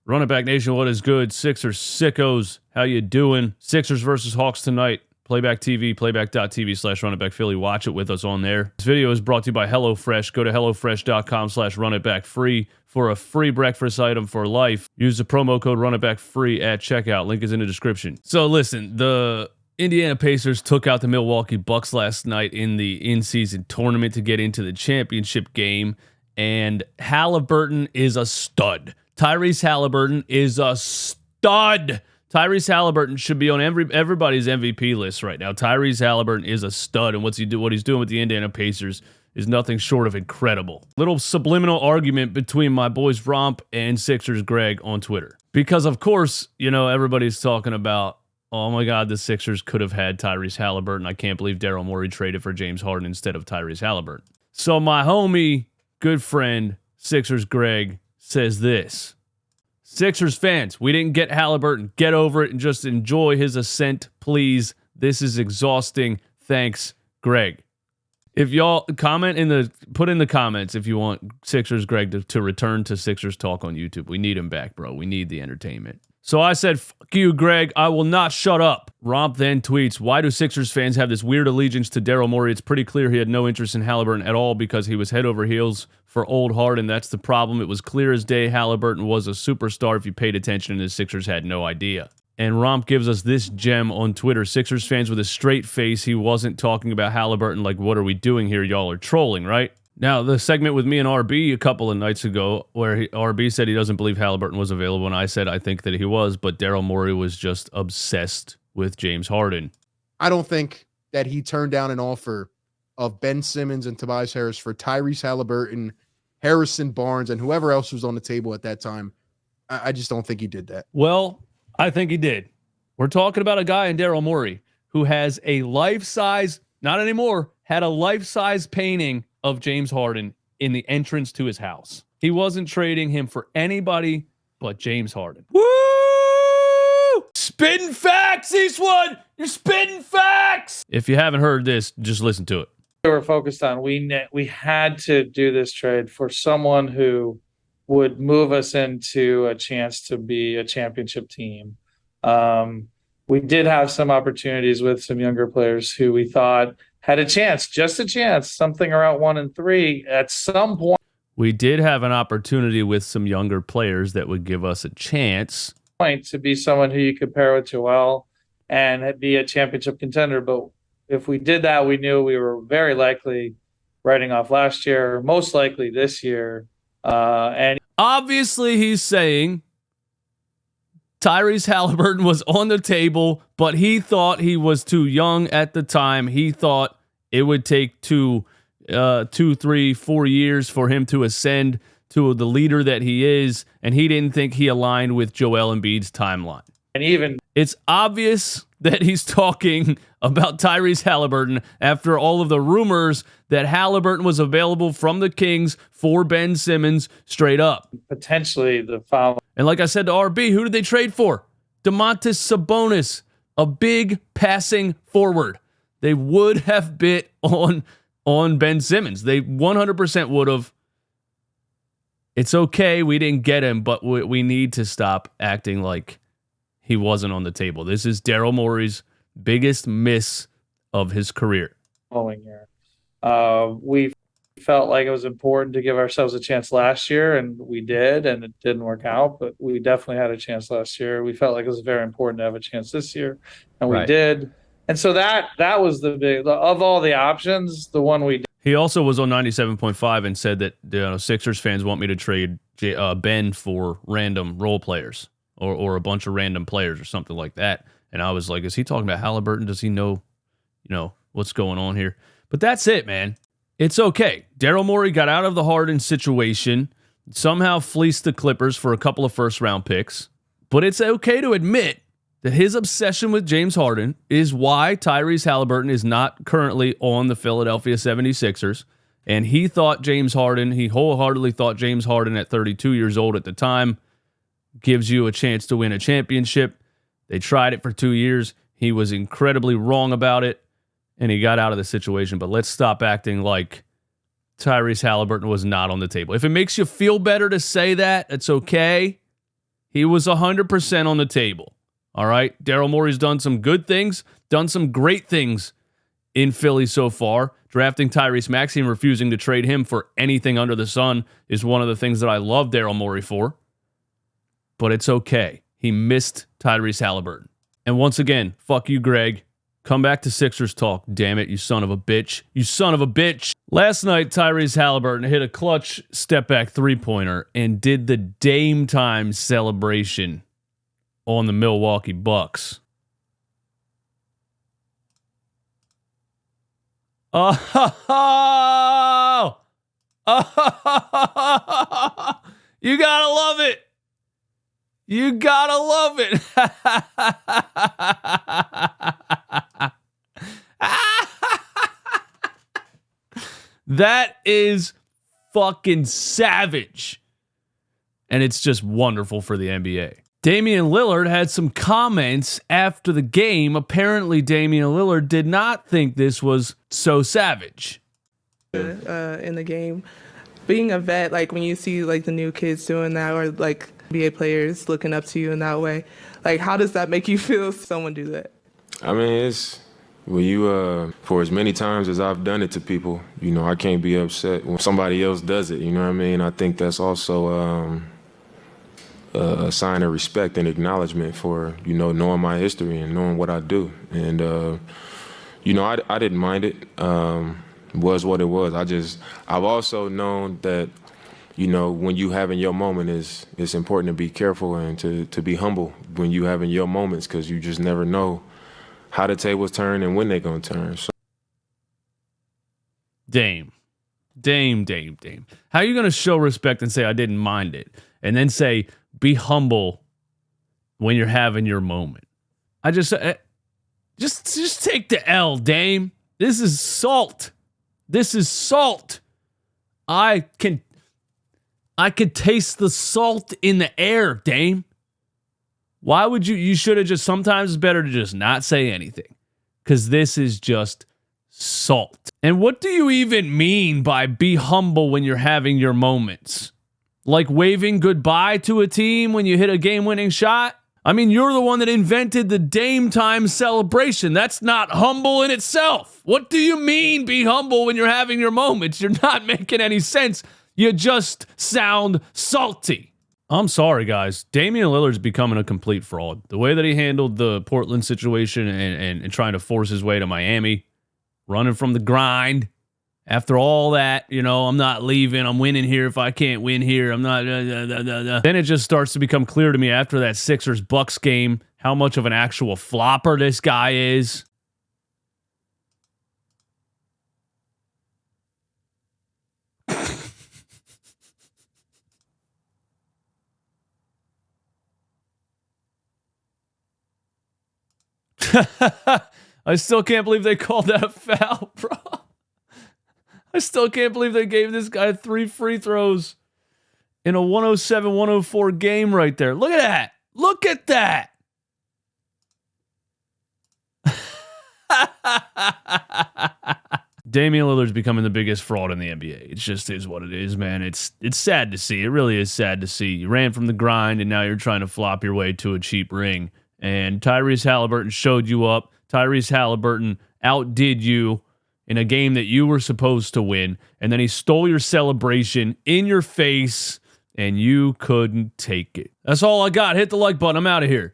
Run It Back Nation, what is good? Sixers sickos, how you doing? Sixers versus Hawks tonight. Playback TV, playback.tv/runitbackphilly. Watch it with us on there. This video is brought to you by HelloFresh. Go to HelloFresh.com/runitbackfree for a free breakfast item for life. Use the promo code runitbackfree at checkout. Link is in the description. So listen, the Indiana Pacers took out the Milwaukee Bucks last night in the in-season tournament to get into the championship game, and Haliburton is a stud. Tyrese Haliburton is a stud. Tyrese Haliburton should be on everybody's MVP list right now. Tyrese Haliburton is a stud, and what he's doing with the Indiana Pacers is nothing short of incredible. Little subliminal argument between my boys Romp and Sixers Greg on Twitter. Because, of course, you know, everybody's talking about, oh my God, the Sixers could have had Tyrese Haliburton. I can't believe Daryl Morey traded for James Harden instead of Tyrese Haliburton. So my homie, good friend, Sixers Greg, says this. Sixers fans, we didn't get Haliburton. Get over it and just enjoy his ascent, please. This is exhausting. Thanks, Greg. If y'all put in the comments if you want Sixers Greg to return to Sixers Talk on YouTube. We need him back, bro. We need the entertainment. So I said, fuck you, Greg. I will not shut up. Romp then tweets, why do Sixers fans have this weird allegiance to Daryl Morey? It's pretty clear he had no interest in Haliburton at all because he was head over heels for old Harden. That's the problem. It was clear as day Haliburton was a superstar if you paid attention, and the Sixers had no idea. And Romp gives us this gem on Twitter. Sixers fans with a straight face. He wasn't talking about Haliburton like, what are we doing here? Y'all are trolling, right? Now, the segment with me and RB a couple of nights ago where RB said he doesn't believe Haliburton was available, and I said I think that he was, but Daryl Morey was just obsessed with James Harden. I don't think that he turned down an offer of Ben Simmons and Tobias Harris for Tyrese Haliburton, Harrison Barnes, and whoever else was on the table at that time. I just don't think he did that. Well, I think he did. We're talking about a guy in Daryl Morey who has a life-size, not anymore, had a life-size painting of James Harden in the entrance to his house. He wasn't trading him for anybody but James Harden. Woo! Spitting facts, Eastwood! You're spitting facts! If you haven't heard this, just listen to it. We were focused on, we had to do this trade for someone who would move us into a chance to be a championship team. We did have some opportunities with some younger players who we thought had a chance, just a chance, something around 1 and 3 at some point. We did have an opportunity with some younger players that would give us a chance To be someone who you could pair with Joel and be a championship contender. But if we did that, we knew we were very likely writing off last year, most likely this year. And obviously he's saying Tyrese Haliburton was on the table, but he thought he was too young at the time. He thought it would take 2, 3, 4 years for him to ascend to the leader that he is, and he didn't think he aligned with Joel Embiid's timeline. And even it's obvious that he's talking about Tyrese Haliburton after all of the rumors that Haliburton was available from the Kings for Ben Simmons straight up. Potentially the following. And like I said to RB, who did they trade for? Domantas Sabonis, a big passing forward. They would have bit on Ben Simmons. They 100% would have. It's okay, we didn't get him, but we need to stop acting like he wasn't on the table. This is Daryl Morey's biggest miss of his career. Following year. We felt like it was important to give ourselves a chance last year, and we did, and it didn't work out, but we definitely had a chance last year. We felt like it was very important to have a chance this year, and we did. And so that was the big, of all the options, the one we did. He also was on 97.5 and said that Sixers fans want me to trade Ben for random role players or a bunch of random players or something like that. And I was like, is he talking about Haliburton? Does he know, what's going on here? But that's it, man. It's okay. Daryl Morey got out of the Harden situation, somehow fleeced the Clippers for a couple of first-round picks. But it's okay to admit that his obsession with James Harden is why Tyrese Haliburton is not currently on the Philadelphia 76ers. And he wholeheartedly thought James Harden at 32 years old at the time gives you a chance to win a championship. They tried it for 2 years. He was incredibly wrong about it, and he got out of the situation. But let's stop acting like Tyrese Haliburton was not on the table. If it makes you feel better to say that, it's okay. He was 100% on the table. All right? Daryl Morey's done some good things, done some great things in Philly so far. Drafting Tyrese Maxey and refusing to trade him for anything under the sun is one of the things that I love Daryl Morey for. But it's okay. He missed Tyrese Haliburton. And once again, fuck you, Greg. Come back to Sixers talk, damn it, you son of a bitch. You son of a bitch. Last night, Tyrese Haliburton hit a clutch step-back three-pointer and did the Dame time celebration on the Milwaukee Bucks. Oh! Oh! You gotta love it. You gotta love it. That is fucking savage. And it's just wonderful for the NBA. Damian Lillard had some comments after the game. Apparently, Damian Lillard did not think this was so savage. In the game, being a vet, like when you see like the new kids doing that, or like NBA players looking up to you in that way, like how does that make you feel if someone do that? I mean, it's when you, for as many times as I've done it to people, you know, I can't be upset when somebody else does it, you know what I mean? I think that's also a sign of respect and acknowledgement for, you know, knowing my history and knowing what I do. And, you know, I didn't mind it. Was what it was. I've also known that, you know, when you having your moment, it's important to be careful and to be humble when you having your moments, because you just never know how the tables turn and when they're going to turn. So. Dame. How are you going to show respect and say, I didn't mind it? And then say, be humble when you're having your moment. Just take the L, Dame. This is salt. This is salt. I can taste the salt in the air, Dame. Why would you should have just, sometimes it's better to just not say anything, because this is just salt. And what do you even mean by be humble when you're having your moments? Like waving goodbye to a team when you hit a game-winning shot? I mean, you're the one that invented the Dame time celebration. That's not humble in itself. What do you mean be humble when you're having your moments? You're not making any sense. You just sound salty. I'm sorry, guys. Damian Lillard's becoming a complete fraud. The way that he handled the Portland situation and trying to force his way to Miami, running from the grind. After all that, you know, I'm not leaving. I'm winning here if I can't win here. I'm not. Then it just starts to become clear to me after that Sixers-Bucks game how much of an actual flopper this guy is. I still can't believe they called that a foul, bro. I still can't believe they gave this guy 3 free throws in a 107-104 game right there. Look at that. Look at that. Damian Lillard's becoming the biggest fraud in the NBA. It just is what it is, man. It's sad to see. It really is sad to see. You ran from the grind, and now you're trying to flop your way to a cheap ring. And Tyrese Haliburton showed you up. Tyrese Haliburton outdid you in a game that you were supposed to win. And then he stole your celebration in your face, and you couldn't take it. That's all I got. Hit the like button. I'm out of here.